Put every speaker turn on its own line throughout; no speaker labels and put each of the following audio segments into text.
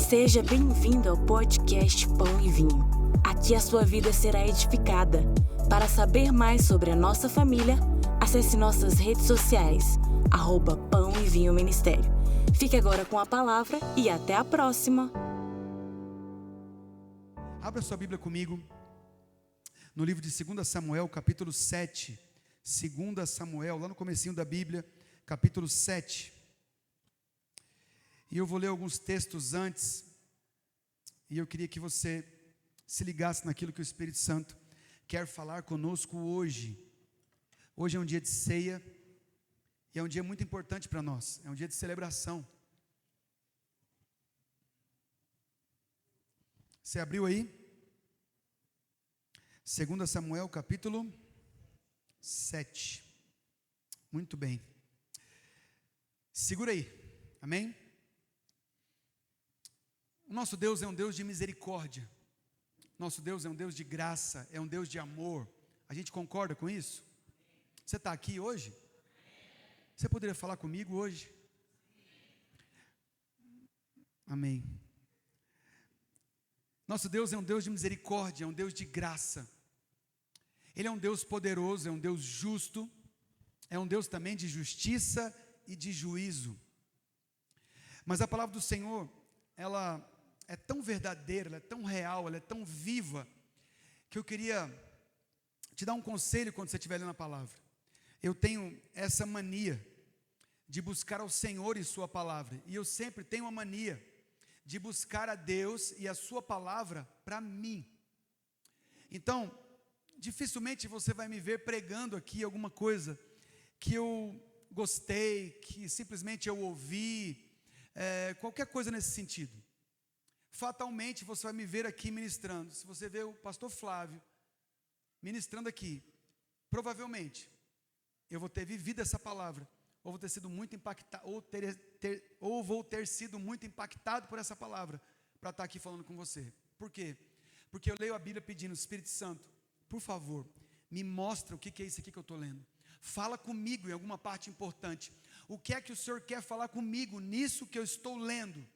Seja bem-vindo ao podcast Pão e Vinho. Aqui a sua vida será edificada. Para saber mais sobre a nossa família, acesse nossas redes sociais, @Pão e Vinho Ministério. Fique agora com a palavra e até a próxima.
Abra sua Bíblia comigo no livro de 2 Samuel, capítulo 7. 2 Samuel, lá no comecinho da Bíblia, capítulo 7. E eu vou ler alguns textos antes, e eu queria que você se ligasse naquilo que o Espírito Santo quer falar conosco hoje. Hoje é um dia de ceia, e é um dia muito importante para nós, é um dia de celebração. Você abriu aí? 2 Samuel, capítulo 7. Muito bem. Segura aí, amém? O nosso Deus é um Deus de misericórdia. Nosso Deus é um Deus de graça, é um Deus de amor. A gente concorda com isso? Você está aqui hoje? Você poderia falar comigo hoje? Amém. Nosso Deus é um Deus de misericórdia, é um Deus de graça. Ele é um Deus poderoso, é um Deus justo, é um Deus também de justiça e de juízo. Mas a palavra do Senhor, ela é tão verdadeira, ela é tão real, ela é tão viva, que eu queria te dar um conselho quando você estiver lendo a palavra. Eu tenho essa mania de buscar ao Senhor e sua palavra, e eu sempre tenho a mania de buscar a Deus e a sua palavra para mim. Então, dificilmente você vai me ver pregando aqui alguma coisa que eu gostei, que simplesmente eu ouvi, qualquer coisa nesse sentido. Fatalmente você vai me ver aqui ministrando. Se você vê o pastor Flávio ministrando aqui, provavelmente eu vou ter vivido essa palavra, ou vou ter sido muito impactado, ou vou ter sido muito impactado por essa palavra, para estar aqui falando com você. Por quê? Porque eu leio a Bíblia pedindo: Espírito Santo, por favor, me mostra o que é isso aqui que eu estou lendo. Fala comigo em alguma parte importante. O que é que o Senhor quer falar comigo nisso que eu estou lendo?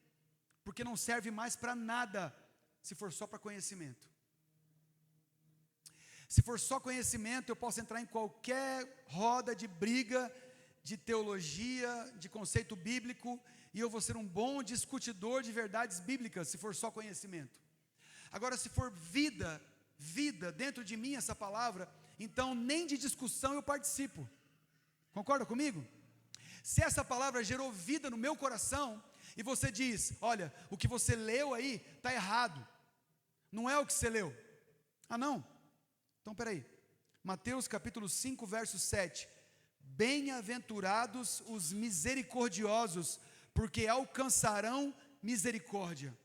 Porque não serve mais para nada se for só para conhecimento. Se for só conhecimento, eu posso entrar em qualquer roda de briga, de teologia, de conceito bíblico, e eu vou ser um bom discutidor de verdades bíblicas, se for só conhecimento. Agora, se for vida dentro de mim essa palavra, então nem de discussão eu participo. Concorda comigo? Se essa palavra gerou vida no meu coração, e você diz: olha, o que você leu aí está errado, não é o que você leu. Ah, não? Então peraí, Mateus capítulo 5, verso 7. Bem-aventurados os misericordiosos, porque alcançarão misericórdia.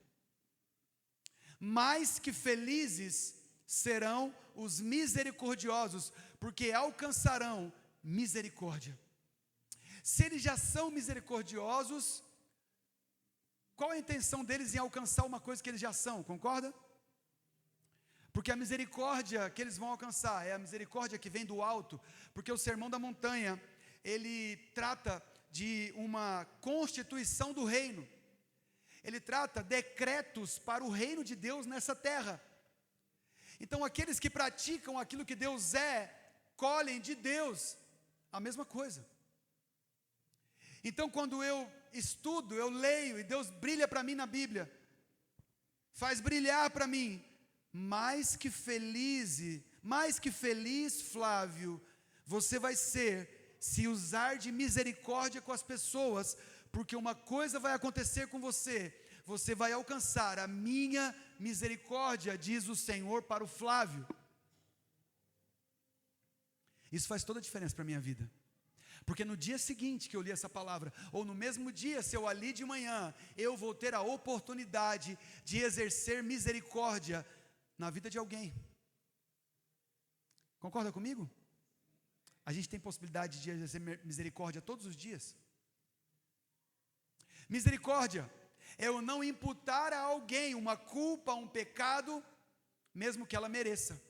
Mais que felizes serão os misericordiosos, porque alcançarão misericórdia. Se eles já são misericordiosos, qual a intenção deles em alcançar uma coisa que eles já são? Concorda? Porque a misericórdia que eles vão alcançar é a misericórdia que vem do alto, porque o Sermão da Montanha, ele trata de uma constituição do reino, ele trata decretos para o reino de Deus nessa terra. Então aqueles que praticam aquilo que Deus colhem de Deus a mesma coisa. Então quando eu estudo, eu leio, e Deus brilha para mim na Bíblia, faz brilhar para mim, mais que feliz, Flávio, você vai ser, se usar de misericórdia com as pessoas, porque uma coisa vai acontecer com você, você vai alcançar a minha misericórdia, diz o Senhor para o Flávio. Isso faz toda a diferença para a minha vida. Porque no dia seguinte que eu li essa palavra, ou no mesmo dia, se eu a li de manhã, eu vou ter a oportunidade de exercer misericórdia na vida de alguém. Concorda comigo? A gente tem possibilidade de exercer misericórdia todos os dias. Misericórdia é eu não imputar a alguém uma culpa, um pecado, mesmo que ela mereça.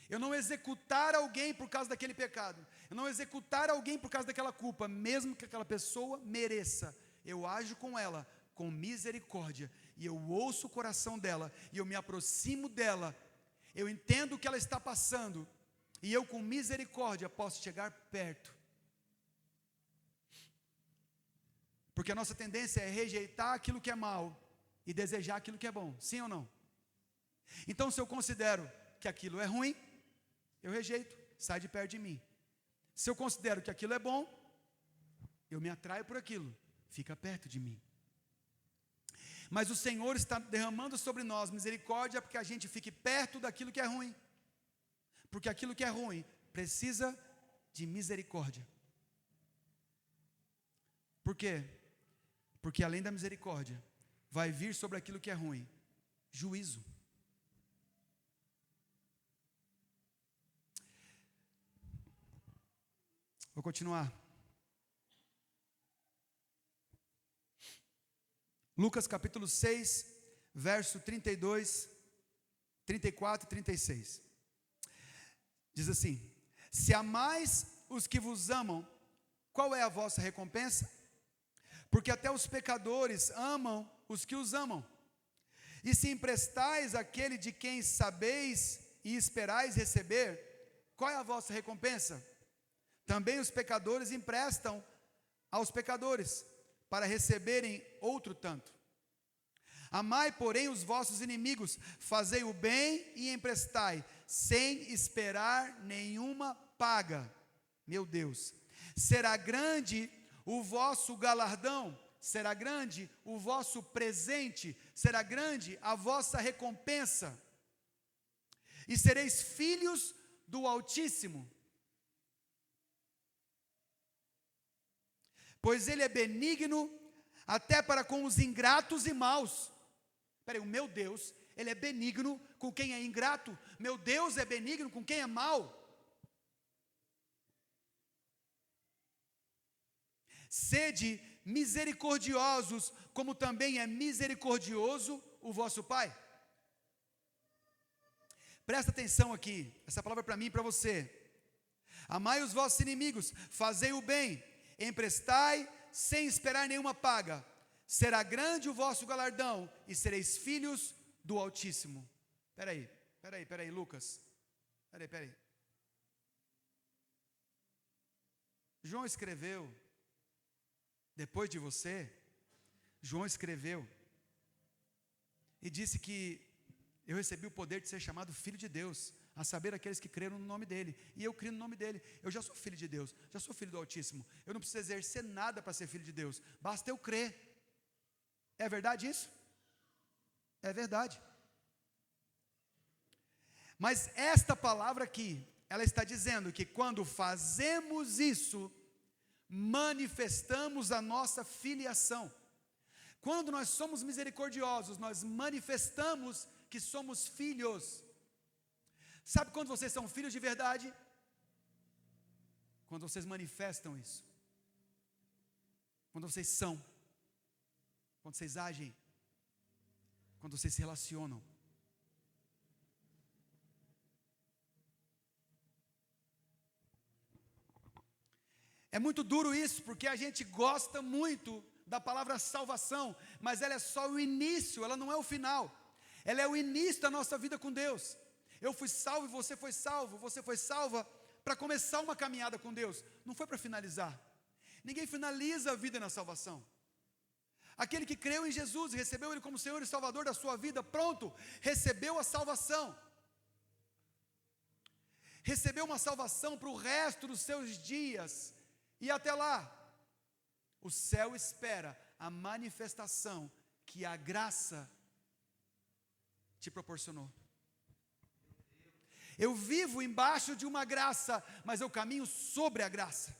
Eu não executar alguém por causa daquele pecado. Eu não executar alguém por causa daquela culpa, mesmo que aquela pessoa mereça. Eu ajo com ela com misericórdia, e eu ouço o coração dela, e eu me aproximo dela, eu entendo o que ela está passando, e eu com misericórdia posso chegar perto. Porque a nossa tendência é rejeitar aquilo que é mal e desejar aquilo que é bom, sim ou não? Então, se eu considero que aquilo é ruim, eu rejeito, sai de perto de mim. Se eu considero que aquilo é bom, eu me atraio por aquilo, fica perto de mim. Mas o Senhor está derramando sobre nós misericórdia para que a gente fique perto daquilo que é ruim. Porque aquilo que é ruim precisa de misericórdia. Por quê? Porque além da misericórdia, vai vir sobre aquilo que é ruim juízo. Vou continuar. Lucas capítulo 6, verso 32, 34 e 36. Diz assim: se amais os que vos amam, qual é a vossa recompensa? Porque até os pecadores amam os que os amam. E se emprestais àquele de quem sabeis e esperais receber, qual é a vossa recompensa? Também os pecadores emprestam aos pecadores, para receberem outro tanto. Amai, porém, os vossos inimigos, fazei o bem e emprestai, sem esperar nenhuma paga. Meu Deus, será grande o vosso galardão, será grande o vosso presente, será grande a vossa recompensa, e sereis filhos do Altíssimo. Pois Ele é benigno até para com os ingratos e maus. Espera aí, o meu Deus, Ele é benigno com quem é ingrato. Meu Deus é benigno com quem é mau. Sede misericordiosos, como também é misericordioso o vosso Pai. Presta atenção aqui, essa palavra é para mim e para você. Amai os vossos inimigos, fazei o bem, emprestai sem esperar nenhuma paga, será grande o vosso galardão, e sereis filhos do Altíssimo. Peraí, Lucas, peraí. João escreveu, depois de você, João escreveu, e disse que eu recebi o poder de ser chamado filho de Deus, a saber, aqueles que creram no nome dEle, e eu creio no nome dEle. Eu já sou filho de Deus, já sou filho do Altíssimo, eu não preciso exercer nada para ser filho de Deus, basta eu crer. É verdade isso? É verdade. Mas esta palavra aqui, ela está dizendo que quando fazemos isso, manifestamos a nossa filiação. Quando nós somos misericordiosos, nós manifestamos que somos filhos. Sabe quando vocês são filhos de verdade? Quando vocês manifestam isso. Quando vocês são. Quando vocês agem. Quando vocês se relacionam. É muito duro isso, porque a gente gosta muito da palavra salvação, mas ela é só o início, ela não é o final. Ela é o início da nossa vida com Deus. Eu fui salvo e você foi salva para começar uma caminhada com Deus, não foi para finalizar. Ninguém finaliza a vida na salvação. Aquele que creu em Jesus, recebeu Ele como Senhor e Salvador da sua vida, pronto, recebeu a salvação. Recebeu uma salvação para o resto dos seus dias, e até lá, o céu espera a manifestação que a graça te proporcionou. Eu vivo embaixo de uma graça, mas eu caminho sobre a graça.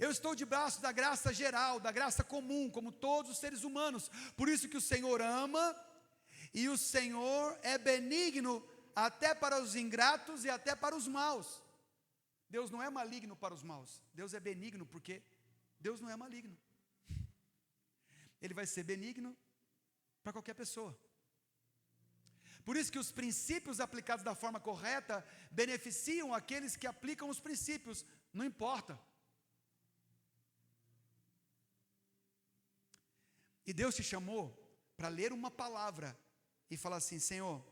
Eu estou debaixo da graça geral, da graça comum, como todos os seres humanos. Por isso que o Senhor ama, e o Senhor é benigno até para os ingratos e até para os maus. Deus não é maligno para os maus. Deus é benigno porque Deus não é maligno. Ele vai ser benigno para qualquer pessoa. Por isso que os princípios aplicados da forma correta beneficiam aqueles que aplicam os princípios, não importa. E Deus te chamou para ler uma palavra e falar assim: Senhor,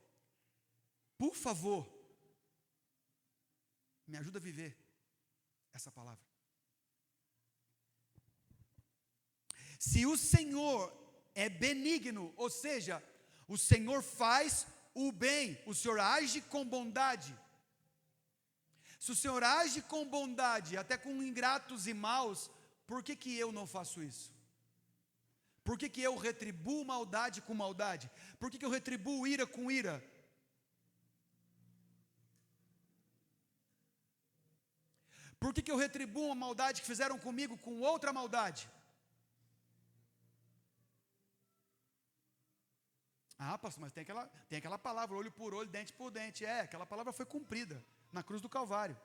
por favor, me ajuda a viver essa palavra. Se o Senhor é benigno, ou seja, o Senhor faz o bem, o Senhor age com bondade. Se o Senhor age com bondade, até com ingratos e maus, por que eu não faço isso? Por que eu retribuo maldade com maldade? Por que eu retribuo ira com ira? Por que eu retribuo uma maldade que fizeram comigo com outra maldade? Ah, pastor, mas tem aquela palavra, olho por olho, dente por dente. Aquela palavra foi cumprida na cruz do Calvário.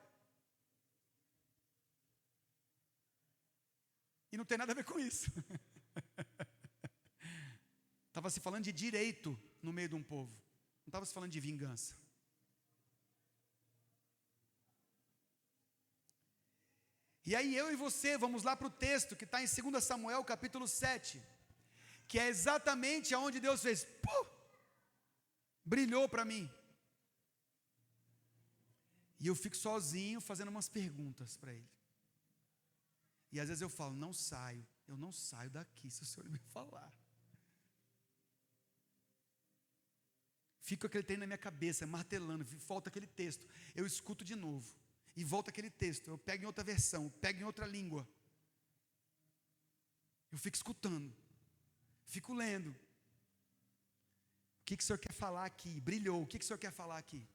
E não tem nada a ver com isso. Estava se falando de direito no meio de um povo. Não estava se falando de vingança. E aí eu e você, vamos lá para o texto que está em 2 Samuel capítulo 7. Que é exatamente aonde Deus fez, brilhou para mim. E eu fico sozinho fazendo umas perguntas para ele. E às vezes eu falo, eu não saio daqui se o Senhor me falar. Fico aquele trem na minha cabeça, martelando, volta aquele texto. Eu escuto de novo, e volta aquele texto. Eu pego em outra versão, pego em outra língua. Eu fico escutando. Fico lendo. O que o Senhor quer falar aqui? Brilhou. O que o Senhor quer falar aqui?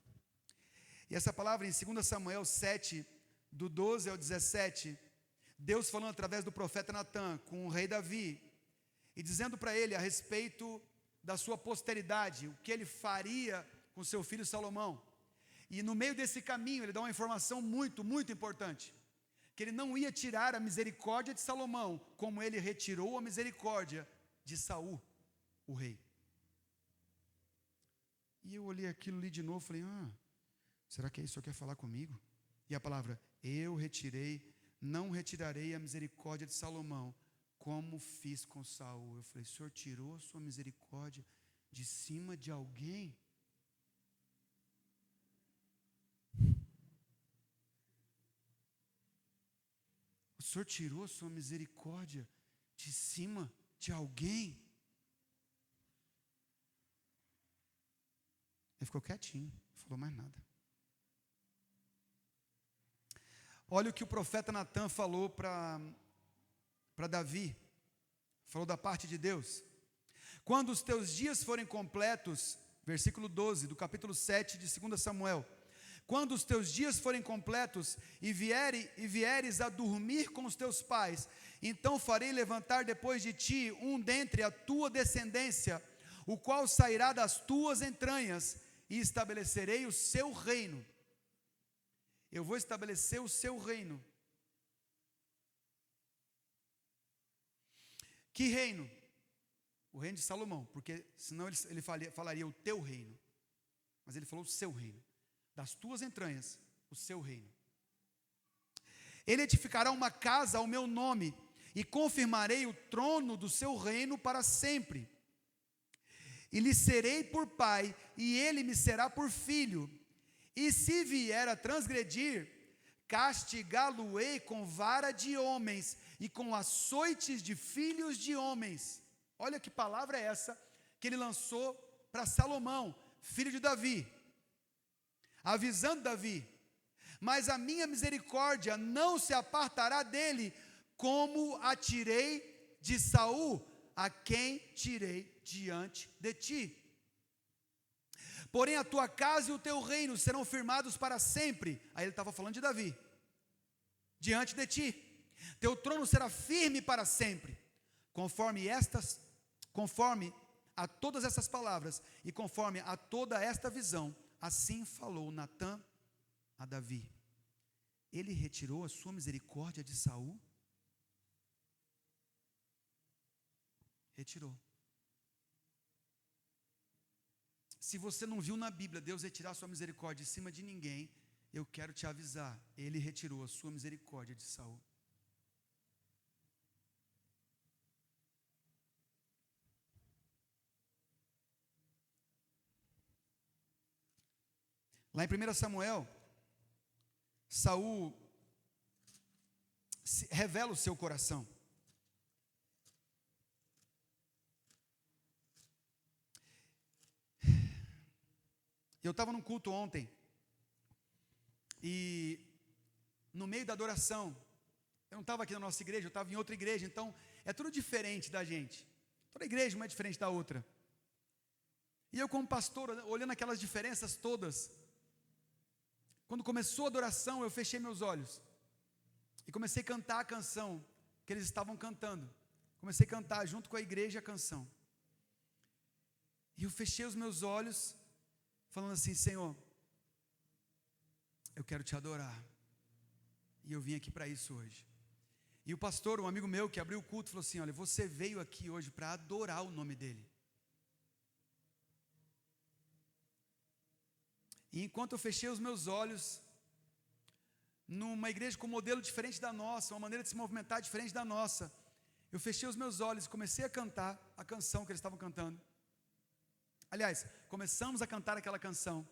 E essa palavra em 2 Samuel 7, do 12 ao 17, Deus falando através do profeta Natã com o rei Davi, e dizendo para ele a respeito da sua posteridade, o que ele faria com seu filho Salomão. E no meio desse caminho ele dá uma informação muito, muito importante. Que ele não ia tirar a misericórdia de Salomão, como ele retirou a misericórdia de Saul, o rei. E eu olhei aquilo ali de novo e falei, será que é isso que o Senhor quer falar comigo? E a palavra, não retirarei a misericórdia de Salomão, como fiz com Saul. Eu falei, o Senhor tirou a sua misericórdia de cima de alguém? O Senhor tirou a sua misericórdia de cima de alguém? Ele ficou quietinho, não falou mais nada. Olha o que o profeta Natã falou para Davi, falou da parte de Deus. Quando os teus dias forem completos, versículo 12 do capítulo 7 de 2 Samuel, quando os teus dias forem completos e vieres a dormir com os teus pais, então farei levantar depois de ti um dentre a tua descendência, o qual sairá das tuas entranhas, e estabelecerei o seu reino. Eu vou estabelecer o seu reino. Que reino? O reino de Salomão, porque senão ele falaria o teu reino. Mas ele falou o seu reino. Das tuas entranhas, o seu reino. Ele edificará uma casa ao meu nome, e confirmarei o trono do seu reino para sempre. E lhe serei por pai, e ele me será por filho. E se vier a transgredir, castigá-lo-ei com vara de homens e com açoites de filhos de homens. Olha que palavra é essa que ele lançou para Salomão, filho de Davi, avisando Davi: mas a minha misericórdia não se apartará dele, como a tirei de Saul, a quem tirei diante de ti. Porém a tua casa e o teu reino serão firmados para sempre. Aí ele estava falando de Davi. Diante de ti, teu trono será firme para sempre. Conforme a todas essas palavras e conforme a toda esta visão, assim falou Natã a Davi. Ele retirou a sua misericórdia de Saul? Retirou. Se você não viu na Bíblia Deus retirar sua misericórdia de cima de ninguém, eu quero te avisar, ele retirou a sua misericórdia de Saul. Lá em 1 Samuel, Saul revela o seu coração. Eu estava num culto ontem, e no meio da adoração, eu não estava aqui na nossa igreja, eu estava em outra igreja, então é tudo diferente da gente. Toda igreja uma é diferente da outra. E eu, como pastor, olhando aquelas diferenças todas, quando começou a adoração, eu fechei meus olhos e comecei a cantar a canção que eles estavam cantando. Comecei a cantar junto com a igreja a canção. E eu fechei os meus olhos, falando assim: Senhor, eu quero te adorar. E eu vim aqui para isso hoje. E o pastor, um amigo meu que abriu o culto, falou assim: olha, você veio aqui hoje para adorar o nome dele. E enquanto eu fechei os meus olhos, numa igreja com um modelo diferente da nossa, uma maneira de se movimentar diferente da nossa, eu fechei os meus olhos e comecei a cantar a canção que eles estavam cantando. Aliás, começamos a cantar aquela canção,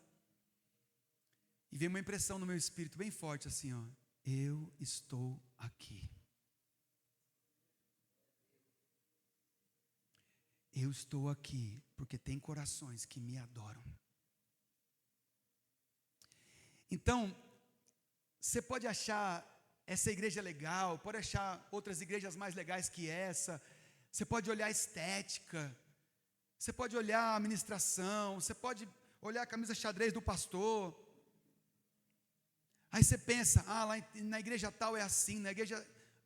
e veio uma impressão no meu espírito bem forte assim, ó: eu estou aqui. Eu estou aqui porque tem corações que me adoram. Então, você pode achar essa igreja legal, pode achar outras igrejas mais legais que essa, você pode olhar a estética, você pode olhar a ministração, você pode olhar a camisa xadrez do pastor. Aí você pensa: lá na igreja tal é assim,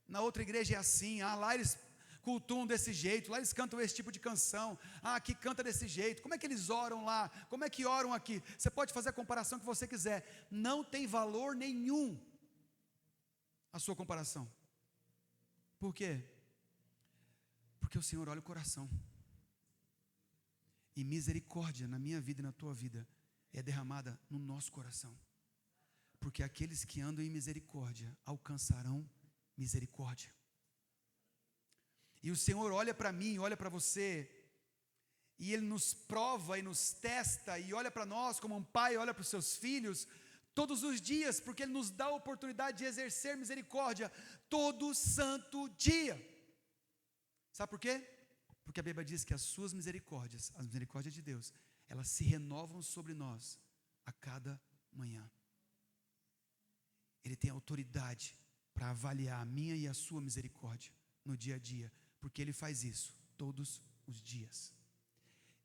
na outra igreja é assim, lá eles cultuam desse jeito, lá eles cantam esse tipo de canção, aqui canta desse jeito, como é que eles oram lá, como é que oram aqui? Você pode fazer a comparação que você quiser, não tem valor nenhum a sua comparação. Por quê? Porque o Senhor olha o coração, e misericórdia na minha vida e na tua vida é derramada no nosso coração, porque aqueles que andam em misericórdia alcançarão misericórdia. E o Senhor olha para mim, olha para você, e Ele nos prova e nos testa, e olha para nós como um pai olha para os seus filhos, todos os dias, porque Ele nos dá a oportunidade de exercer misericórdia, todo santo dia. Sabe por quê? Porque a Bíblia diz que as suas misericórdias, as misericórdias de Deus, elas se renovam sobre nós a cada manhã. Ele tem autoridade para avaliar a minha e a sua misericórdia no dia a dia, porque Ele faz isso todos os dias.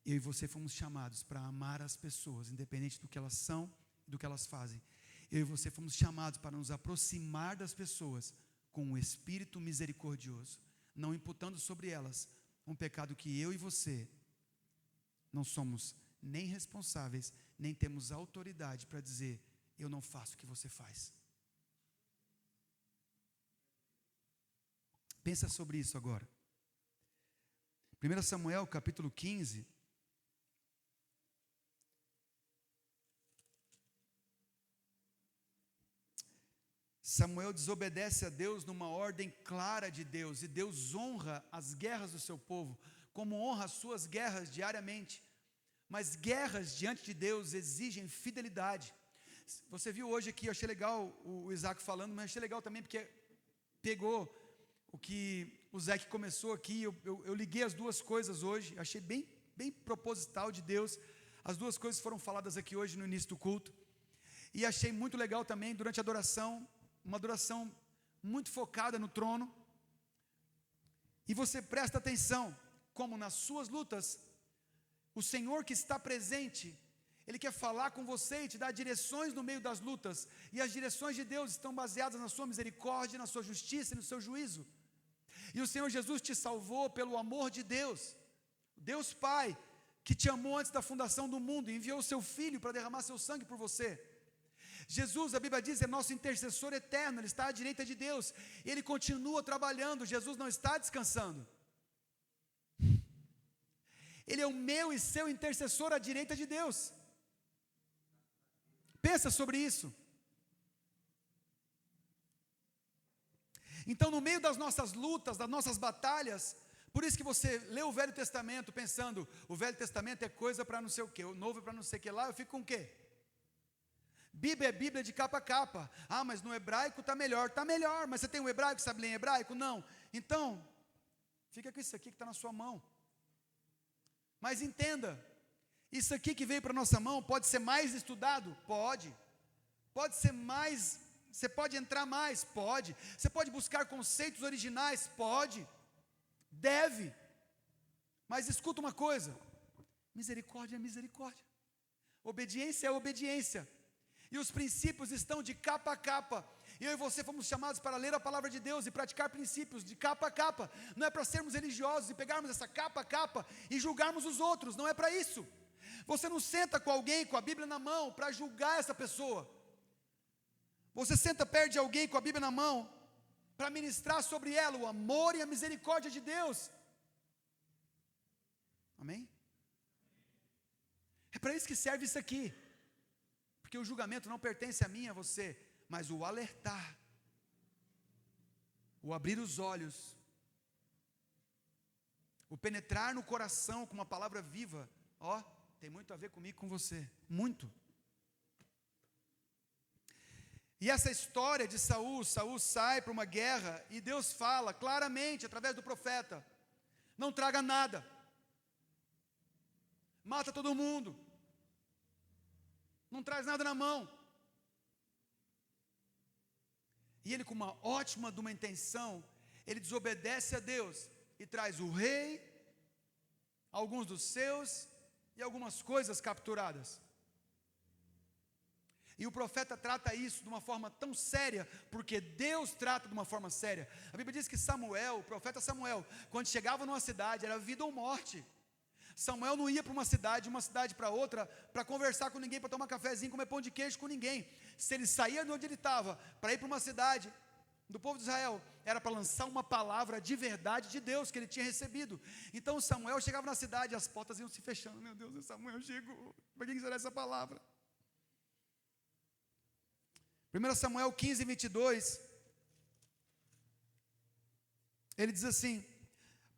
Eu e você fomos chamados para amar as pessoas, independente do que elas são e do que elas fazem. Eu e você fomos chamados para nos aproximar das pessoas com um espírito misericordioso, não imputando sobre elas um pecado que eu e você não somos nem responsáveis, nem temos autoridade para dizer: eu não faço o que você faz. Pensa sobre isso agora. 1 Samuel capítulo 15. Samuel desobedece a Deus numa ordem clara de Deus, e Deus honra as guerras do seu povo, como honra as suas guerras diariamente. Mas guerras diante de Deus exigem fidelidade. Você viu hoje aqui, eu achei legal o Isaac falando, mas achei legal também porque pegou o que o Zé começou aqui. Eu liguei as duas coisas hoje, achei bem proposital de Deus. As duas coisas foram faladas aqui hoje no início do culto, e achei muito legal também durante a adoração, uma adoração muito focada no trono. E você presta atenção como nas suas lutas, o Senhor que está presente, Ele quer falar com você e te dar direções no meio das lutas, e as direções de Deus estão baseadas na sua misericórdia, na sua justiça e no seu juízo. E o Senhor Jesus te salvou pelo amor de Deus, Deus Pai, que te amou antes da fundação do mundo, e enviou o seu Filho para derramar seu sangue por você. Jesus, a Bíblia diz, é nosso intercessor eterno, Ele está à direita de Deus, e Ele continua trabalhando. Jesus não está descansando, Ele é o meu e seu intercessor à direita de Deus. Pensa sobre isso. Então, no meio das nossas lutas, das nossas batalhas, por isso que você lê o Velho Testamento pensando: o Velho Testamento é coisa para não sei o quê, o Novo é para não sei o que lá, eu fico com o quê? Bíblia é Bíblia de capa a capa. Ah, mas no hebraico está melhor. Está melhor, mas você tem um hebraico que sabe ler em hebraico? Não. Então, fica com isso aqui que está na sua mão. Mas entenda, isso aqui que veio para a nossa mão pode ser mais estudado? Pode. Pode ser mais, você pode entrar mais? Pode. Você pode buscar conceitos originais? Pode. Deve. Mas escuta uma coisa, misericórdia é misericórdia. Obediência é obediência. E os princípios estão de capa a capa. E eu e você fomos chamados para ler a palavra de Deus e praticar princípios de capa a capa. Não é para sermos religiosos e pegarmos essa capa a capa e julgarmos os outros. Não é para isso. Você não senta com alguém com a Bíblia na mão para julgar essa pessoa. Você senta perto de alguém com a Bíblia na mão para ministrar sobre ela o amor e a misericórdia de Deus. Amém? É para isso que serve isso aqui. Porque o julgamento não pertence a mim, a você, mas o alertar, o abrir os olhos, o penetrar no coração com uma palavra viva, ó, tem muito a ver comigo e com você, muito. E essa história de Saul sai para uma guerra e Deus fala claramente através do profeta: não traga nada, mata todo mundo, não traz nada na mão. E ele, com uma ótima de uma intenção, ele desobedece a Deus e traz o rei, alguns dos seus e algumas coisas capturadas. E o profeta trata isso de uma forma tão séria, porque Deus trata de uma forma séria. A Bíblia diz que Samuel, o profeta Samuel, quando chegava numa cidade, era vida ou morte. Samuel não ia para uma cidade para outra, para conversar com ninguém, para tomar cafezinho, comer pão de queijo com ninguém. Se ele saía de onde ele estava, para ir para uma cidade do povo de Israel, era para lançar uma palavra de verdade de Deus, que ele tinha recebido. Então Samuel chegava na cidade, as portas iam se fechando. Meu Deus, o Samuel chegou, para quem será essa palavra? 1 Samuel 15, 22, ele diz assim: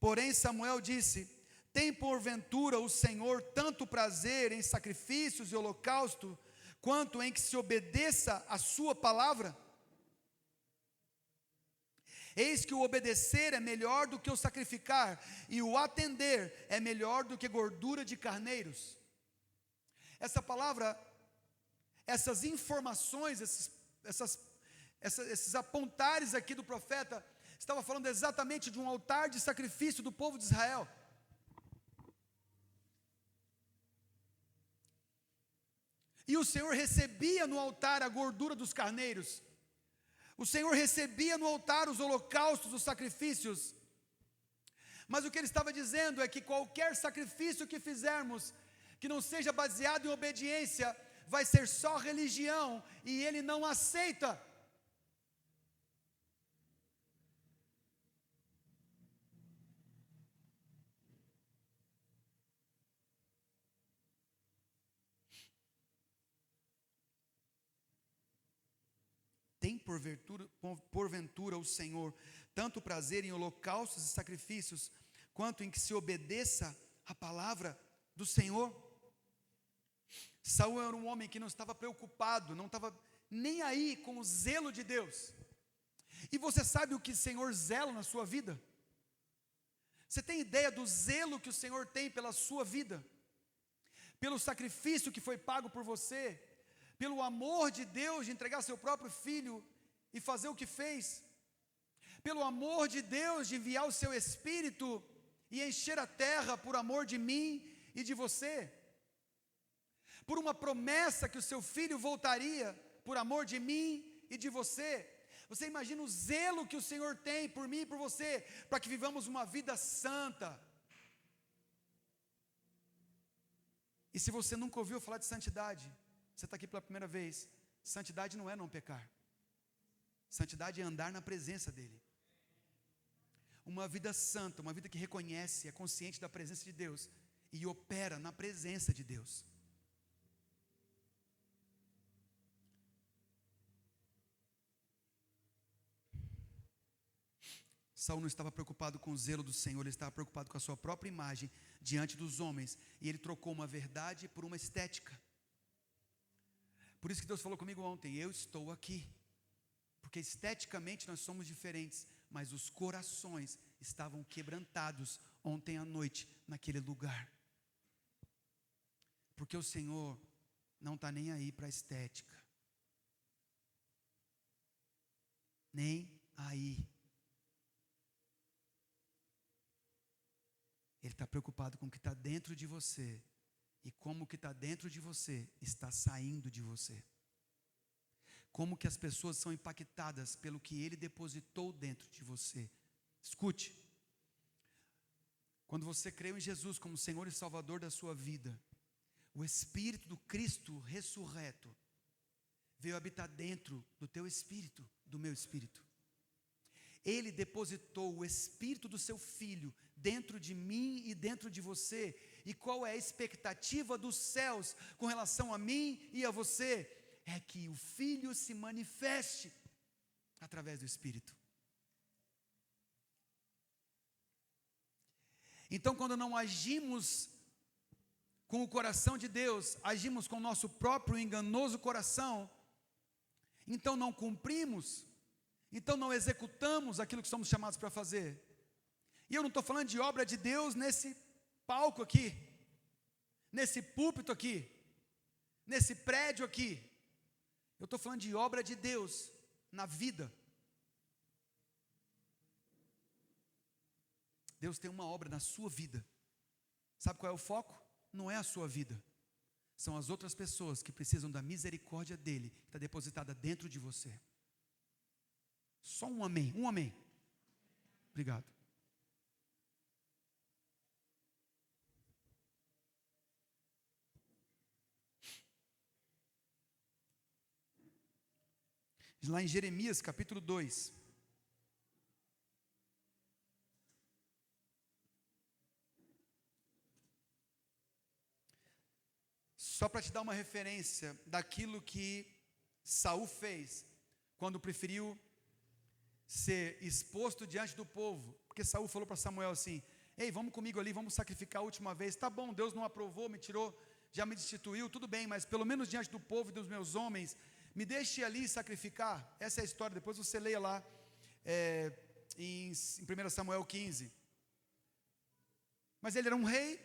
porém Samuel disse: tem porventura o Senhor tanto prazer em sacrifícios e holocausto, quanto em que se obedeça a sua palavra? Eis que o obedecer é melhor do que o sacrificar, e o atender é melhor do que gordura de carneiros. Essa palavra, essas informações, esses apontares aqui do profeta, estava falando exatamente de um altar de sacrifício do povo de Israel. E o Senhor recebia no altar a gordura dos carneiros. O Senhor recebia no altar os holocaustos, os sacrifícios. Mas o que ele estava dizendo é que qualquer sacrifício que fizermos, que não seja baseado em obediência, vai ser só religião, e ele não aceita. Tem porventura o Senhor tanto prazer em holocaustos e sacrifícios, quanto em que se obedeça a palavra do Senhor? Saul era um homem que não estava preocupado, não estava nem aí com o zelo de Deus. E você sabe o que o Senhor zela na sua vida? Você tem ideia do zelo que o Senhor tem pela sua vida? Pelo sacrifício que foi pago por você? Pelo amor de Deus de entregar seu próprio filho e fazer o que fez? Pelo amor de Deus de enviar o seu Espírito e encher a terra por amor de mim e de você? Por uma promessa que o seu filho voltaria por amor de mim e de você? Você imagina o zelo que o Senhor tem por mim e por você, para que vivamos uma vida santa. E se você nunca ouviu falar de santidade, você está aqui pela primeira vez. Santidade não é não pecar. Santidade é andar na presença dEle. Uma vida santa, uma vida que reconhece, é consciente da presença de Deus e opera na presença de Deus. Saul não estava preocupado com o zelo do Senhor, ele estava preocupado com a sua própria imagem diante dos homens, e ele trocou uma verdade por uma estética. Por isso que Deus falou comigo ontem, eu estou aqui. Porque esteticamente nós somos diferentes, mas os corações estavam quebrantados ontem à noite naquele lugar. Porque o Senhor não está nem aí para a estética. Nem aí. Ele está preocupado com o que está dentro de você e como o que está dentro de você está saindo de você. Como que as pessoas são impactadas pelo que Ele depositou dentro de você. Escute, quando você creu em Jesus como Senhor e Salvador da sua vida, o Espírito do Cristo ressurreto veio habitar dentro do teu espírito, do meu espírito. Ele depositou o Espírito do seu Filho dentro de mim e dentro de você. E qual é a expectativa dos céus com relação a mim e a você? É que o Filho se manifeste através do Espírito. Então, quando não agimos com o coração de Deus, agimos com o nosso próprio enganoso coração, então não cumprimos, então não executamos aquilo que somos chamados para fazer. E eu não estou falando de obra de Deus nesse palco aqui, nesse púlpito aqui, nesse prédio aqui. Eu estou falando de obra de Deus na vida. Deus tem uma obra na sua vida. Sabe qual é o foco? Não é a sua vida. São as outras pessoas que precisam da misericórdia dEle, que está depositada dentro de você. Só um amém, um amém. Obrigado. Lá em Jeremias capítulo 2. Só para te dar uma referência daquilo que Saul fez, quando preferiu ser exposto diante do povo, porque Saul falou para Samuel assim, ei, vamos comigo ali, vamos sacrificar a última vez, tá bom, Deus não aprovou, me tirou, já me destituiu, tudo bem, mas pelo menos diante do povo e dos meus homens, me deixe ali sacrificar. Essa é a história, depois você leia lá, em 1 Samuel 15, mas ele era um rei,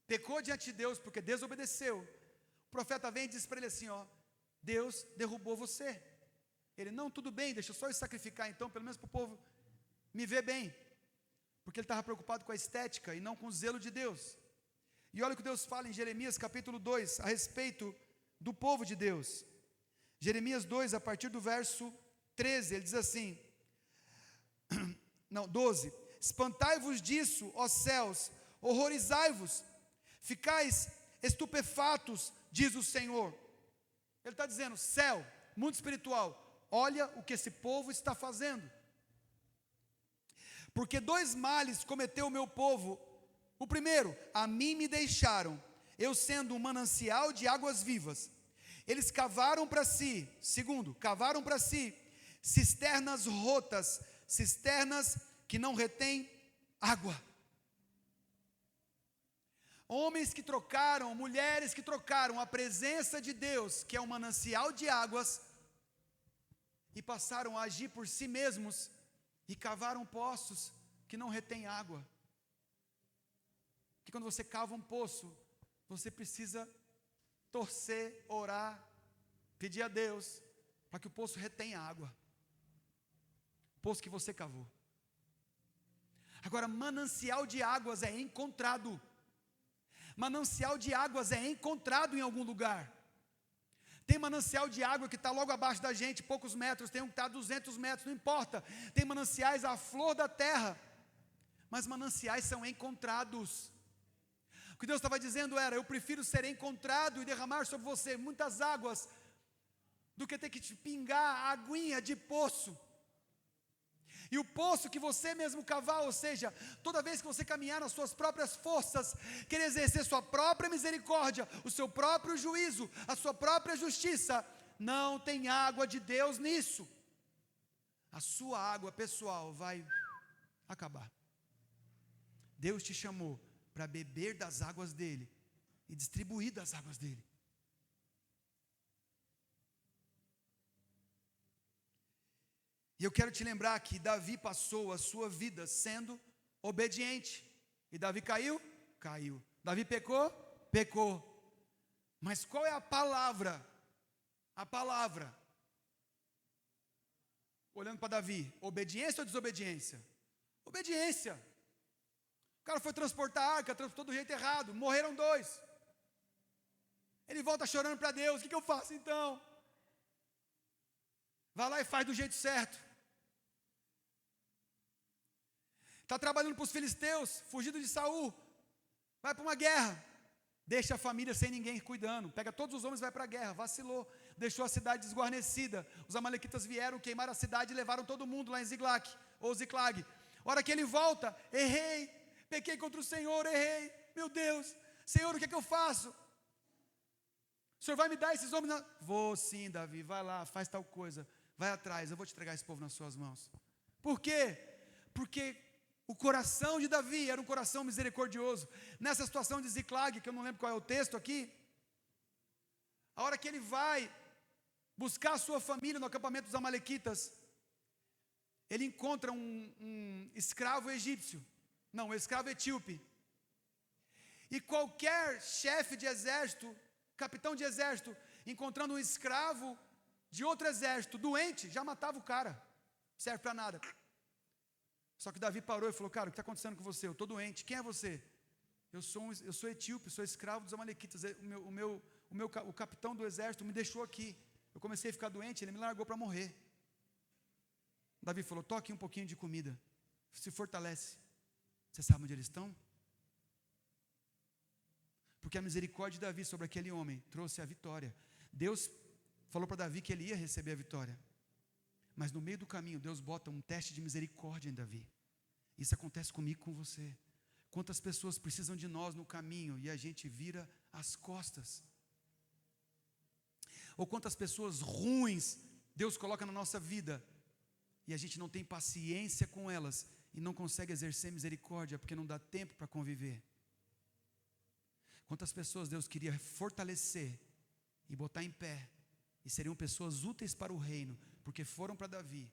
pecou diante de Deus, porque desobedeceu, o profeta vem e diz para ele assim, ó, Deus derrubou você. Ele, não, tudo bem, deixa eu só sacrificar então, pelo menos para o povo me ver bem. Porque ele estava preocupado com a estética e não com o zelo de Deus. E olha o que Deus fala em Jeremias capítulo 2, a respeito do povo de Deus. Jeremias 2, a partir do verso 13, ele diz assim, 12, espantai-vos disso, ó céus, horrorizai-vos, ficais estupefatos, diz o Senhor. Ele está dizendo, céu, mundo espiritual, olha o que esse povo está fazendo. Porque dois males cometeu o meu povo. O primeiro, a mim me deixaram, eu sendo um manancial de águas vivas. Eles cavaram para si, segundo, cavaram para si cisternas rotas, cisternas que não retêm água. Homens que trocaram, mulheres que trocaram a presença de Deus, que é um manancial de águas, e passaram a agir por si mesmos, e cavaram poços que não retêm água. Que quando você cava um poço, você precisa torcer, orar, pedir a Deus, para que o poço retenha água. O poço que você cavou. Agora, manancial de águas é encontrado. Manancial de águas é encontrado em algum lugar. Tem manancial de água que está logo abaixo da gente, poucos metros, tem um que está a 200 metros, não importa. Tem mananciais à flor da terra, mas mananciais são encontrados. O que Deus estava dizendo era, eu prefiro ser encontrado e derramar sobre você muitas águas, do que ter que te pingar a aguinha de poço. E o poço que você mesmo cavar, ou seja, toda vez que você caminhar nas suas próprias forças, querer exercer sua própria misericórdia, o seu próprio juízo, a sua própria justiça, não tem água de Deus nisso. A sua água pessoal vai acabar. Deus te chamou para beber das águas dele e distribuir das águas dele. E eu quero te lembrar que Davi passou a sua vida sendo obediente. E Davi caiu? Caiu. Davi pecou? Pecou. Mas qual é a palavra? A palavra. Olhando para Davi, obediência ou desobediência? Obediência. O cara foi transportar a arca, transportou do jeito errado, morreram 2. Ele volta chorando para Deus, o que eu faço então? Vai lá e faz do jeito certo. Está trabalhando para os filisteus, fugido de Saul, vai para uma guerra, deixa a família sem ninguém cuidando, pega todos os homens e vai para a guerra, vacilou, deixou a cidade desguarnecida, os amalequitas vieram, queimaram a cidade e levaram todo mundo lá em Ziklag, a hora que ele volta, errei, pequei contra o Senhor, errei, meu Deus, Senhor, o que é que eu faço? O Senhor vai me dar esses homens? Vou sim, Davi, vai lá, faz tal coisa, vai atrás, eu vou te entregar esse povo nas suas mãos. Por quê? Porque o coração de Davi era um coração misericordioso. Nessa situação de Ziklag, que eu não lembro qual é o texto aqui, a hora que ele vai buscar a sua família no acampamento dos amalequitas, ele encontra um escravo egípcio, não, um escravo etíope. E qualquer chefe de exército, capitão de exército, encontrando um escravo de outro exército, doente, já matava o cara, não serve para nada. Só que Davi parou e falou, cara, o que está acontecendo com você? Eu estou doente, quem é você? Eu sou etíope, sou escravo dos amalequitas, o capitão do exército me deixou aqui, eu comecei a ficar doente, ele me largou para morrer. Davi falou, toque um pouquinho de comida, se fortalece. Você sabe onde eles estão? Porque a misericórdia de Davi sobre aquele homem trouxe a vitória. Deus falou para Davi que ele ia receber a vitória. Mas no meio do caminho, Deus bota um teste de misericórdia em Davi. Isso acontece comigo e com você. Quantas pessoas precisam de nós no caminho e a gente vira as costas? Ou quantas pessoas ruins Deus coloca na nossa vida e a gente não tem paciência com elas e não consegue exercer misericórdia porque não dá tempo para conviver? Quantas pessoas Deus queria fortalecer e botar em pé e seriam pessoas úteis para o reino, porque foram para Davi,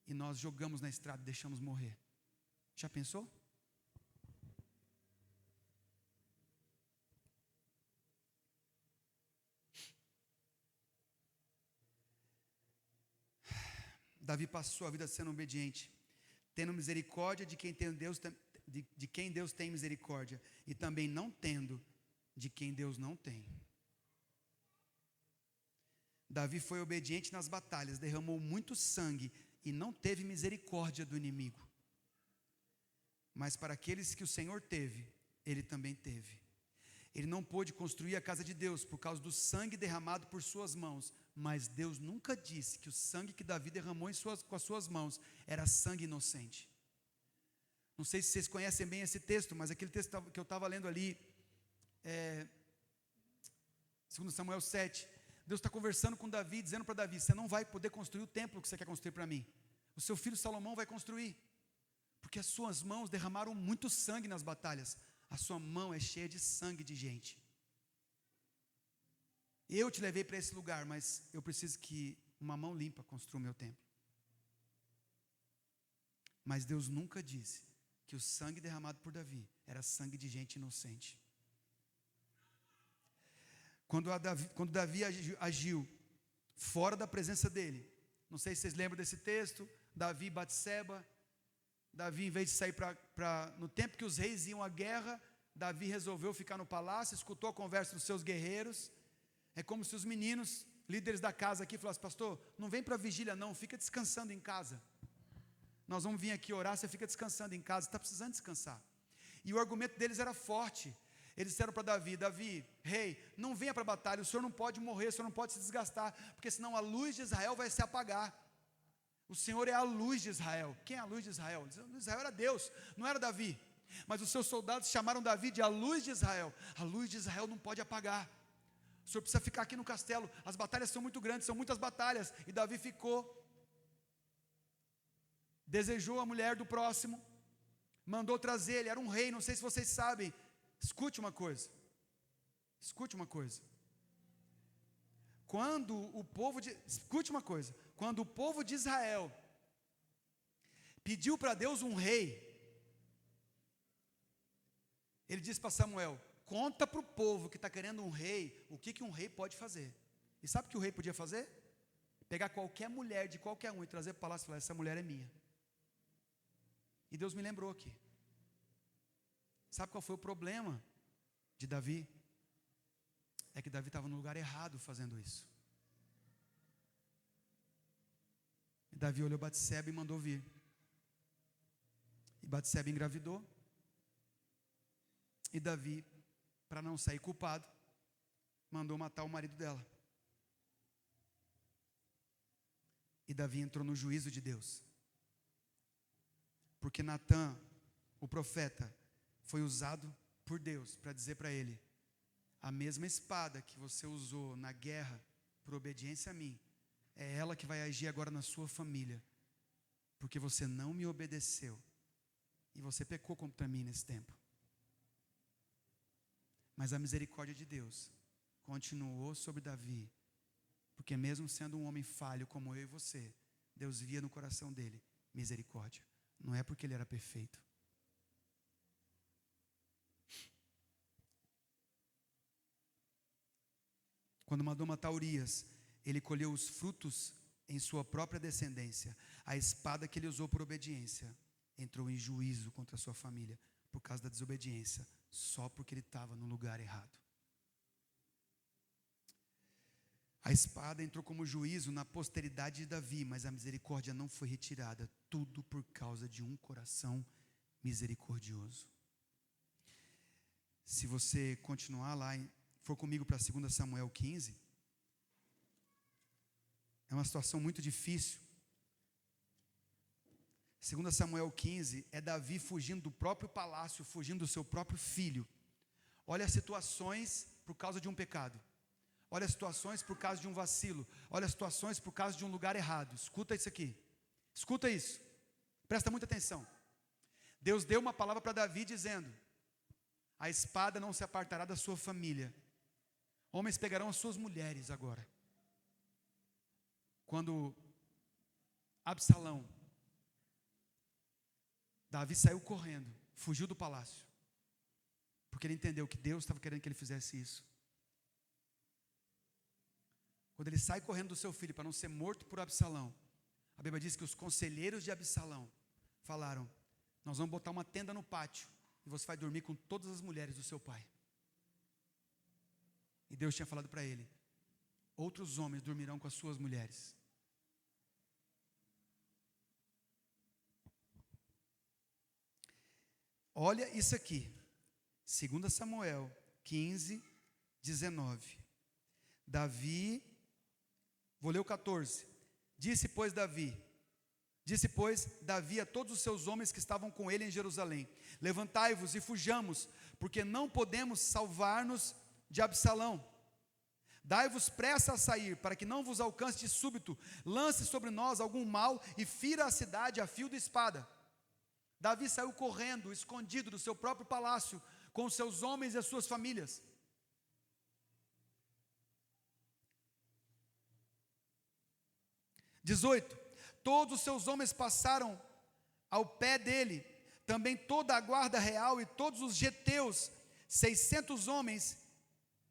e nós jogamos na estrada e deixamos morrer. Já pensou? Davi passou a vida sendo obediente, tendo misericórdia de quem Deus tem misericórdia, e também não tendo de quem Deus não tem. Davi foi obediente nas batalhas, derramou muito sangue e não teve misericórdia do inimigo. Mas para aqueles que o Senhor teve, ele também teve. Ele não pôde construir a casa de Deus por causa do sangue derramado por suas mãos, mas Deus nunca disse que o sangue que Davi derramou com as suas mãos era sangue inocente. Não sei se vocês conhecem bem esse texto, mas aquele texto que eu estava lendo ali, 2 Samuel 7, Deus está conversando com Davi, dizendo para Davi, você não vai poder construir o templo que você quer construir para mim. O seu filho Salomão vai construir, porque as suas mãos derramaram muito sangue nas batalhas. A sua mão é cheia de sangue de gente. Eu te levei para esse lugar, mas eu preciso que uma mão limpa construa o meu templo. Mas Deus nunca disse que o sangue derramado por Davi era sangue de gente inocente. Quando Davi agiu fora da presença dele, não sei se vocês lembram desse texto, Davi e Batseba, Davi, em vez de sair no tempo que os reis iam à guerra, Davi resolveu ficar no palácio, escutou a conversa dos seus guerreiros. É como se os meninos, líderes da casa aqui, falassem, pastor, não vem para a vigília não, fica descansando em casa. Nós vamos vir aqui orar, você fica descansando em casa, está precisando descansar. E o argumento deles era forte. Eles disseram para Davi, rei, não venha para a batalha, o senhor não pode morrer, o senhor não pode se desgastar, porque senão a luz de Israel vai se apagar. O Senhor é a luz de Israel. Quem é a luz de Israel? Israel era Deus, não era Davi. Mas os seus soldados chamaram Davi de a luz de Israel. A luz de Israel não pode apagar. O senhor precisa ficar aqui no castelo, as batalhas são muito grandes, são muitas batalhas. E Davi ficou, desejou a mulher do próximo, mandou trazer, ele era um rei, não sei se vocês sabem. Escute uma coisa. Escute uma coisa. quando o povo de Israel pediu para Deus um rei, ele disse para Samuel: conta para o povo que está querendo um rei, o que um rei pode fazer. E sabe o que o rei podia fazer? Pegar qualquer mulher de qualquer um e trazer para o palácio e falar: essa mulher é minha. E Deus me lembrou aqui. Sabe qual foi o problema de Davi? É que Davi estava no lugar errado fazendo isso. E Davi olhou Batseba e mandou vir. E Batseba engravidou. E Davi, para não sair culpado, mandou matar o marido dela. E Davi entrou no juízo de Deus. Porque Natã, o profeta, foi usado por Deus para dizer para ele: a mesma espada que você usou na guerra por obediência a mim, é ela que vai agir agora na sua família, porque você não me obedeceu e você pecou contra mim nesse tempo. Mas a misericórdia de Deus continuou sobre Davi, porque mesmo sendo um homem falho como eu e você, Deus via no coração dele misericórdia. Não é porque ele era perfeito. Quando mandou matar Urias, ele colheu os frutos em sua própria descendência. A espada que ele usou por obediência entrou em juízo contra a sua família, por causa da desobediência, só porque ele estava no lugar errado. A espada entrou como juízo na posteridade de Davi, mas a misericórdia não foi retirada, tudo por causa de um coração misericordioso. Se você continuar lá, for comigo para 2 Samuel 15, é uma situação muito difícil. 2 Samuel 15 é Davi fugindo do próprio palácio, fugindo do seu próprio filho. Olha as situações por causa de um pecado. Olha as situações por causa de um vacilo. Olha as situações por causa de um lugar errado. Escuta isso aqui. Escuta isso. Presta muita atenção. Deus deu uma palavra para Davi dizendo: a espada não se apartará da sua família. Homens pegarão as suas mulheres agora. Quando Absalão, Davi saiu correndo, fugiu do palácio, porque ele entendeu que Deus estava querendo que ele fizesse isso. Quando ele sai correndo do seu filho para não ser morto por Absalão, a Bíblia diz que os conselheiros de Absalão falaram: nós vamos botar uma tenda no pátio e você vai dormir com todas as mulheres do seu pai. E Deus tinha falado para ele: outros homens dormirão com as suas mulheres. Olha isso aqui, 2 Samuel 15, 19. Davi, vou ler o 14. Disse, pois, Davi a todos os seus homens que estavam com ele em Jerusalém: levantai-vos e fujamos, porque não podemos salvar-nos de Absalão. Dai-vos pressa a sair, para que não vos alcance de súbito, lance sobre nós algum mal e fira a cidade a fio de espada. Davi saiu correndo, escondido do seu próprio palácio, com os seus homens e as suas famílias. Todos os seus homens passaram ao pé dele, também toda a guarda real e todos os geteus, 600 homens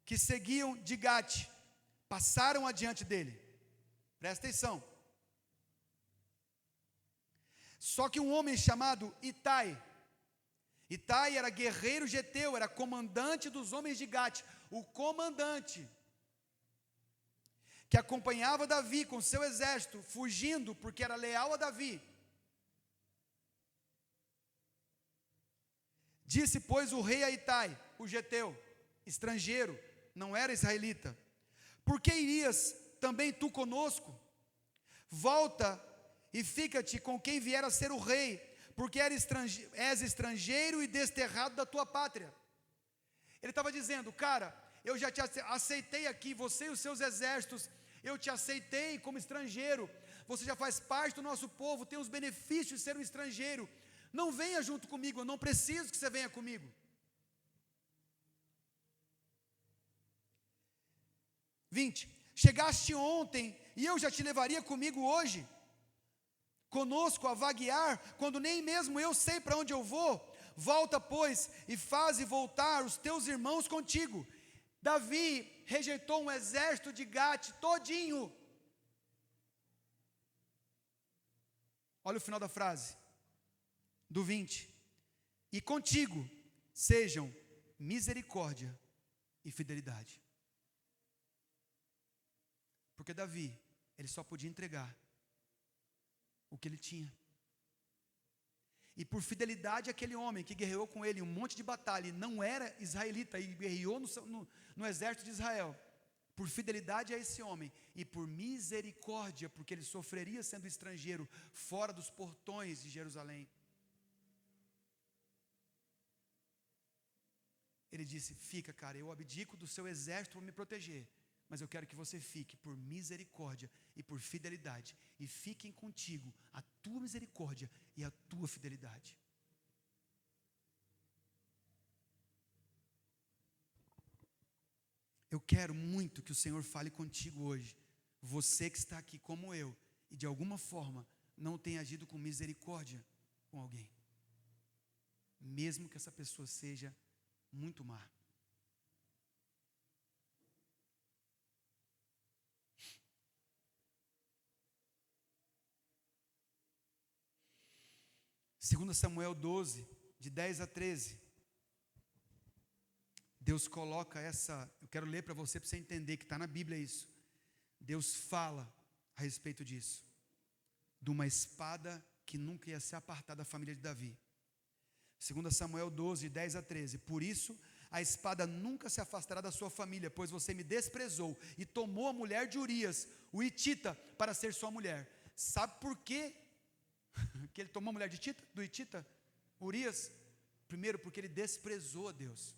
que seguiam de Gate, passaram adiante dele. Presta atenção. Só que um homem chamado Itai era guerreiro geteu, era comandante dos homens de Gate, o comandante que acompanhava Davi com seu exército, fugindo porque era leal a Davi. Disse, pois, o rei a Itai, o geteu, estrangeiro, não era israelita: por que irias também tu conosco? Volta e fica-te com quem vier a ser o rei, porque és estrangeiro e desterrado da tua pátria. Ele estava dizendo: cara, eu já te aceitei aqui, você e os seus exércitos, eu te aceitei como estrangeiro, você já faz parte do nosso povo, tem os benefícios de ser um estrangeiro, não venha junto comigo, eu não preciso que você venha comigo. 20, chegaste ontem e eu já te levaria comigo hoje, conosco a vaguear, quando nem mesmo eu sei para onde eu vou. Volta, pois, e faze voltar os teus irmãos contigo. Davi rejeitou um exército de Gate todinho. Olha o final da frase, do 20. E contigo sejam misericórdia e fidelidade. Porque Davi, ele só podia entregar o que ele tinha. E por fidelidade àquele homem que guerreou com ele um monte de batalha, e não era israelita, e guerreou no exército de Israel, por fidelidade a esse homem, e por misericórdia, porque ele sofreria sendo estrangeiro, fora dos portões de Jerusalém, ele disse: fica, cara, eu abdico do seu exército para me proteger, mas eu quero que você fique por misericórdia e por fidelidade, e fiquem contigo a tua misericórdia e a tua fidelidade. Eu quero muito que o Senhor fale contigo hoje, você que está aqui como eu, e de alguma forma não tem agido com misericórdia com alguém, mesmo que essa pessoa seja muito má. Segundo Samuel 12, de 10 a 13, Deus coloca eu quero ler para você entender que está na Bíblia isso. Deus fala a respeito disso, de uma espada que nunca ia se apartar da família de Davi. 2 Samuel 12, 10 a 13, por isso a espada nunca se afastará da sua família, pois você me desprezou e tomou a mulher de Urias, o hitita, para ser sua mulher. Sabe por quê que ele tomou a mulher do hitita, Urias? Primeiro, porque ele desprezou a Deus.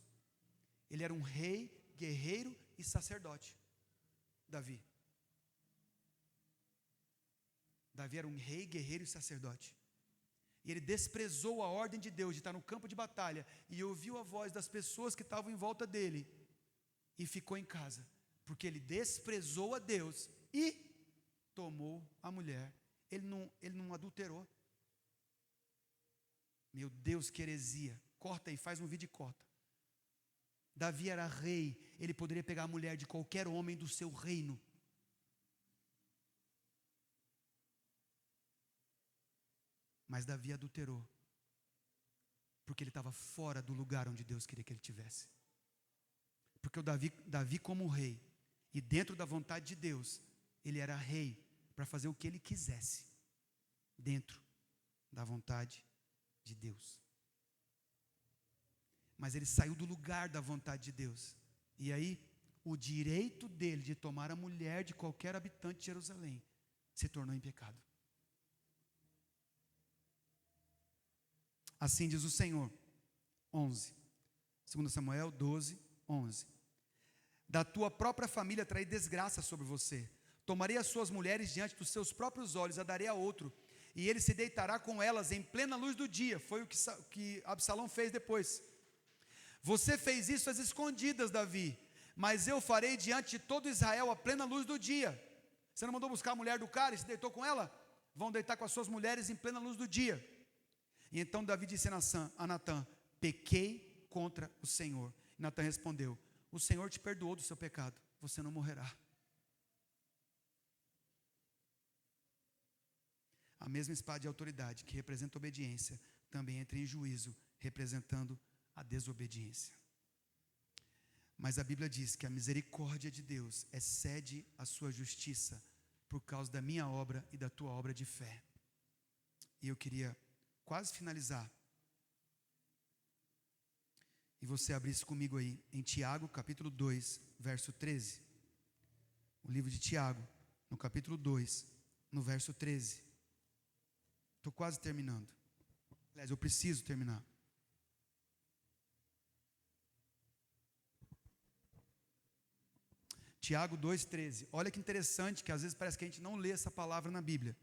Ele era um rei, guerreiro e sacerdote, Davi era um rei, guerreiro e sacerdote, e ele desprezou a ordem de Deus de estar no campo de batalha, e ouviu a voz das pessoas que estavam em volta dele, e ficou em casa, porque ele desprezou a Deus, e tomou a mulher. Ele não adulterou. Meu Deus, que heresia. Corta aí, faz um vídeo e corta. Davi era rei, ele poderia pegar a mulher de qualquer homem do seu reino. Mas Davi adulterou, porque ele estava fora do lugar onde Deus queria que ele estivesse. Porque o Davi como rei, e dentro da vontade de Deus, ele era rei para fazer o que ele quisesse, dentro da vontade de Deus. Mas ele saiu do lugar da vontade de Deus, e aí o direito dele de tomar a mulher de qualquer habitante de Jerusalém se tornou em pecado. Assim diz o Senhor, 11, 2 Samuel 12, 11. Da tua própria família trarei desgraça sobre você. Tomarei as suas mulheres diante dos seus próprios olhos, a darei a outro, e ele se deitará com elas em plena luz do dia. Foi o que Absalão fez depois. Você fez isso às escondidas, Davi, mas eu farei diante de todo Israel a plena luz do dia. Você não mandou buscar a mulher do cara e se deitou com ela? Vão deitar com as suas mulheres em plena luz do dia. E então Davi disse a Natã: pequei contra o Senhor. E Natã respondeu: o Senhor te perdoou do seu pecado, você não morrerá. A mesma espada de autoridade que representa a obediência também entra em juízo, representando a desobediência. Mas a Bíblia diz que a misericórdia de Deus excede a sua justiça por causa da minha obra e da tua obra de fé. E eu queria quase finalizar, e você abrisse comigo aí em Tiago capítulo 2, verso 13. O livro de Tiago, no capítulo 2, no verso 13. Estou quase terminando. Aliás, eu preciso terminar. Tiago 2,13. Olha que interessante, que às vezes parece que a gente não lê essa palavra na Bíblia.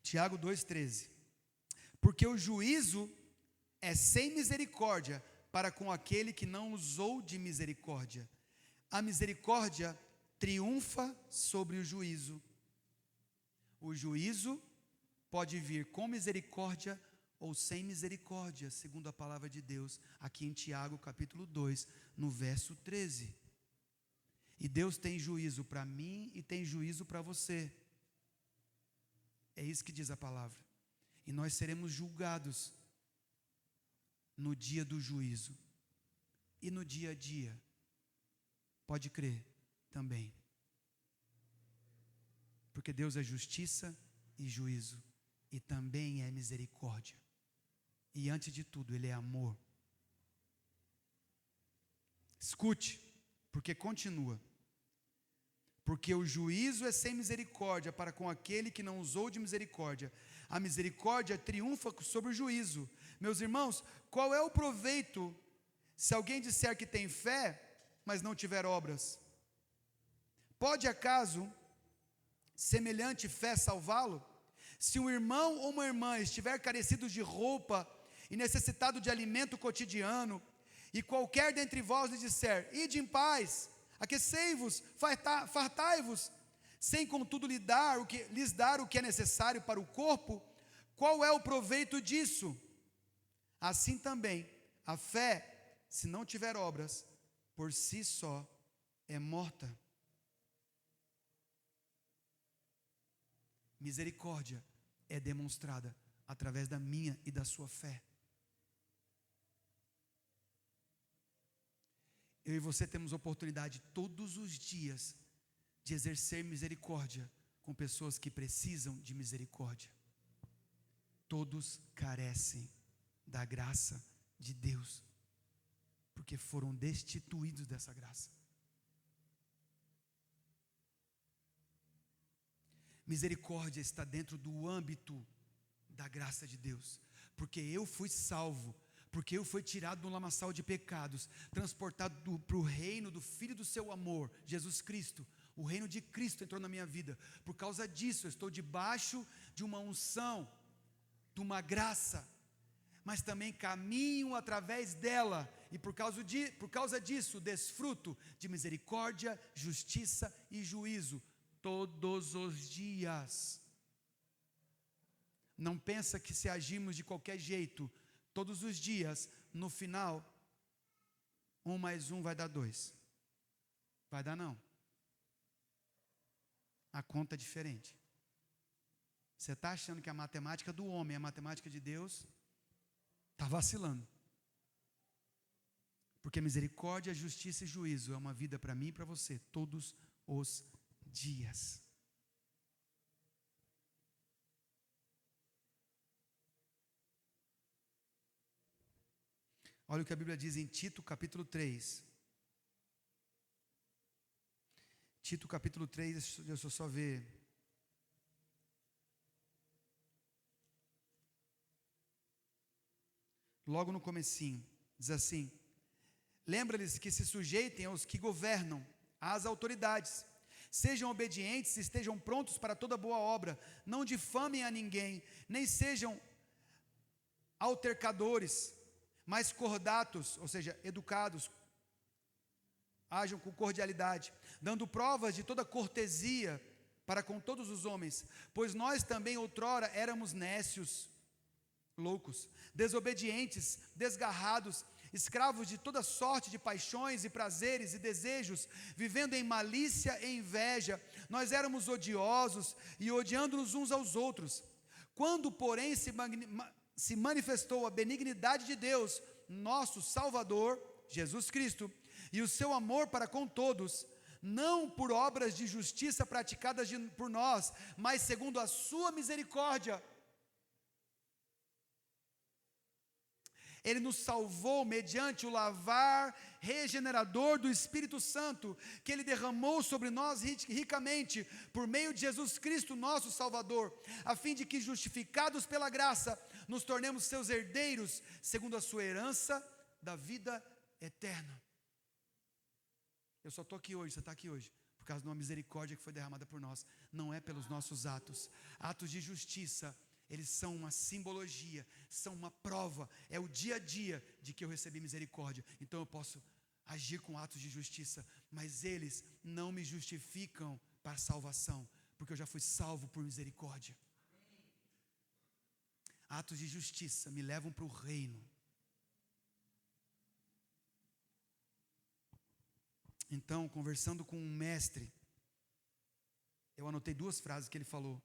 Tiago 2,13. Porque o juízo é sem misericórdia para com aquele que não usou de misericórdia. A misericórdia triunfa sobre o juízo. O juízo pode vir com misericórdia ou sem misericórdia, segundo a palavra de Deus, aqui em Tiago capítulo 2, no verso 13. E Deus tem juízo para mim e tem juízo para você. É isso que diz a palavra. E nós seremos julgados no dia do juízo. E no dia a dia, pode crer também. Porque Deus é justiça e juízo. E também é misericórdia. E antes de tudo, Ele é amor. Escute, porque continua. Porque o juízo é sem misericórdia para com aquele que não usou de misericórdia. A misericórdia triunfa sobre o juízo. Meus irmãos, qual é o proveito se alguém disser que tem fé, mas não tiver obras? Pode acaso semelhante fé salvá-lo? Se um irmão ou uma irmã estiver carecido de roupa e necessitado de alimento cotidiano, e qualquer dentre vós lhe disser: ide em paz, aquecei-vos, fartai-vos, sem contudo lhes dar o que é necessário para o corpo, qual é o proveito disso? Assim também, a fé, se não tiver obras, por si só é morta. Misericórdia é demonstrada através da minha e da sua fé. Eu e você temos oportunidade todos os dias de exercer misericórdia com pessoas que precisam de misericórdia. Todos carecem da graça de Deus, porque foram destituídos dessa graça. Misericórdia está dentro do âmbito da graça de Deus, porque eu fui salvo, porque eu fui tirado do lamaçal de pecados, transportado para o reino do Filho do seu amor, Jesus Cristo. O reino de Cristo entrou na minha vida. Por causa disso, eu estou debaixo de uma unção, de uma graça, mas também caminho através dela, e por causa disso, desfruto de misericórdia, justiça e juízo, todos os dias. Não pensa que se agirmos de qualquer jeito, todos os dias, no final, 1 mais 1 vai dar 2. Vai dar não. A conta é diferente. Você está achando que a matemática do homem é a matemática de Deus? Está vacilando. Porque misericórdia, justiça e juízo é uma vida para mim e para você, todos os dias. Olha o que a Bíblia diz em Tito capítulo 3. Tito capítulo 3, deixa eu só ver. Logo no comecinho, diz assim: lembra-lhes que se sujeitem aos que governam, às autoridades. Sejam obedientes e estejam prontos para toda boa obra. Não difamem a ninguém, nem sejam altercadores, mas cordatos, ou seja, educados. Ajam com cordialidade, dando provas de toda cortesia para com todos os homens. Pois nós também outrora éramos nécios, loucos, desobedientes, desgarrados, escravos de toda sorte de paixões e prazeres e desejos, vivendo em malícia e inveja. Nós éramos odiosos e odiando-nos uns aos outros. Quando, porém, se manifestou a benignidade de Deus, nosso Salvador, Jesus Cristo, e o seu amor para com todos, não por obras de justiça praticadas por nós, mas segundo a sua misericórdia, Ele nos salvou mediante o lavar regenerador do Espírito Santo, que Ele derramou sobre nós ricamente, por meio de Jesus Cristo, nosso Salvador, a fim de que, justificados pela graça, nos tornemos seus herdeiros, segundo a sua herança da vida eterna. Eu só estou aqui hoje, você está aqui hoje, por causa de uma misericórdia que foi derramada por nós, não é pelos nossos atos. Atos de justiça, eles são uma simbologia, são uma prova, é o dia a dia de que eu recebi misericórdia. Então eu posso agir com atos de justiça, mas eles não me justificam para a salvação, porque eu já fui salvo por misericórdia. Atos de justiça me levam para o reino. Então, conversando com um mestre, eu anotei 2 frases que ele falou.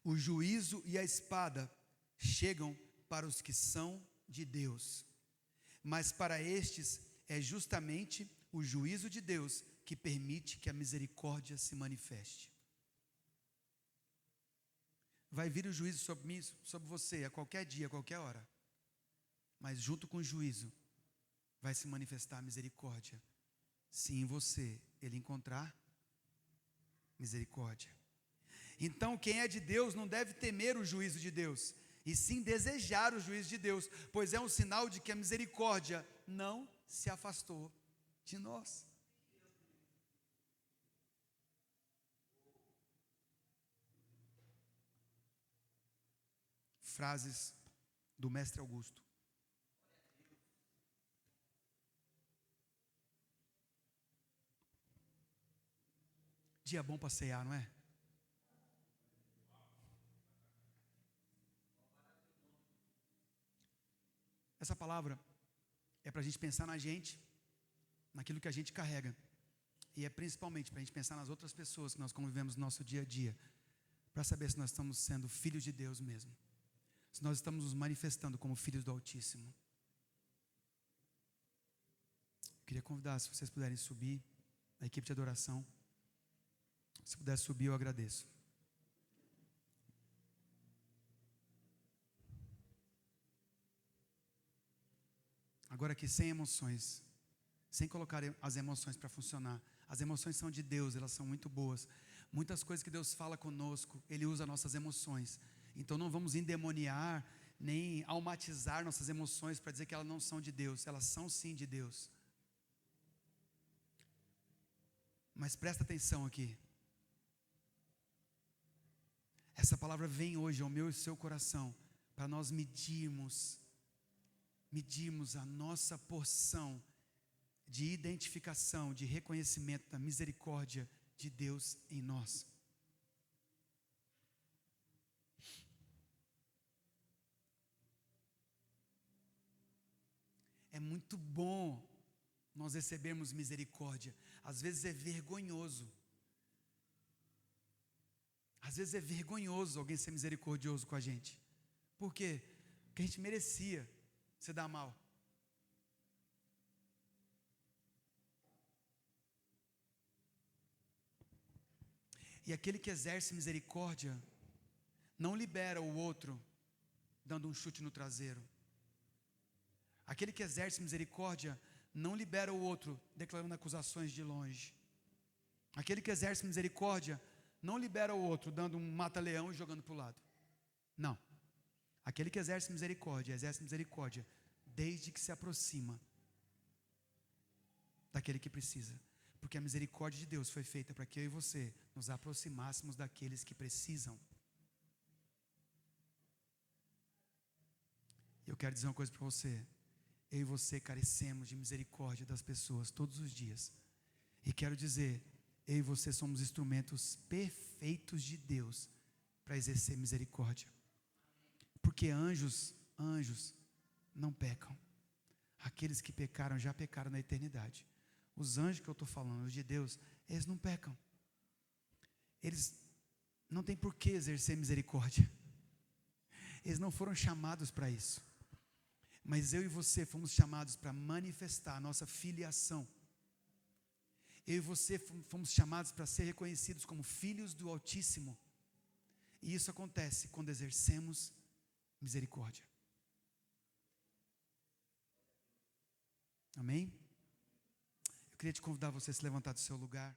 O juízo e a espada chegam para os que são de Deus, mas para estes é justamente o juízo de Deus que permite que a misericórdia se manifeste. Vai vir o juízo sobre mim, sobre você, a qualquer dia, a qualquer hora. Mas junto com o juízo, vai se manifestar a misericórdia. Se em você ele encontrar misericórdia. Então, quem é de Deus não deve temer o juízo de Deus, e sim desejar o juízo de Deus, pois é um sinal de que a misericórdia não se afastou de nós. Frases do mestre Augusto. Dia bom para cear, não é? Essa palavra é para a gente pensar na gente, naquilo que a gente carrega, e é principalmente para a gente pensar nas outras pessoas que nós convivemos no nosso dia a dia, para saber se nós estamos sendo filhos de Deus mesmo, se nós estamos nos manifestando como filhos do Altíssimo. Eu queria convidar, se vocês puderem subir, a equipe de adoração, se puder subir, eu agradeço. Agora aqui, sem emoções, sem colocar as emoções para funcionar. As emoções são de Deus, elas são muito boas. Muitas coisas que Deus fala conosco, Ele usa nossas emoções. Então não vamos endemoniar, nem almatizar nossas emoções para dizer que elas não são de Deus. Elas são sim de Deus. Mas presta atenção aqui. Essa palavra vem hoje ao meu e ao seu coração, para nós medirmos a nossa porção de identificação, de reconhecimento da misericórdia de Deus em nós. É muito bom nós recebermos misericórdia. Às vezes é vergonhoso. Às vezes é vergonhoso alguém ser misericordioso com a gente. Por quê? Porque a gente merecia se dar mal. E aquele que exerce misericórdia não libera o outro dando um chute no traseiro. Aquele que exerce misericórdia não libera o outro declarando acusações de longe. Aquele que exerce misericórdia não libera o outro dando um mata-leão e jogando para o lado. Não. Aquele que exerce misericórdia desde que se aproxima daquele que precisa. Porque a misericórdia de Deus foi feita para que eu e você nos aproximássemos daqueles que precisam. Eu quero dizer uma coisa para você. Eu e você carecemos de misericórdia das pessoas todos os dias. E quero dizer, eu e você somos instrumentos perfeitos de Deus para exercer misericórdia. Porque anjos não pecam. Aqueles que pecaram já pecaram na eternidade. Os anjos que eu estou falando, os de Deus, eles não pecam. Eles não têm por que exercer misericórdia. Eles não foram chamados para isso. Mas eu e você fomos chamados para manifestar a nossa filiação. Eu e você fomos chamados para ser reconhecidos como filhos do Altíssimo. E isso acontece quando exercemos misericórdia. Amém? Eu queria te convidar você a se levantar do seu lugar.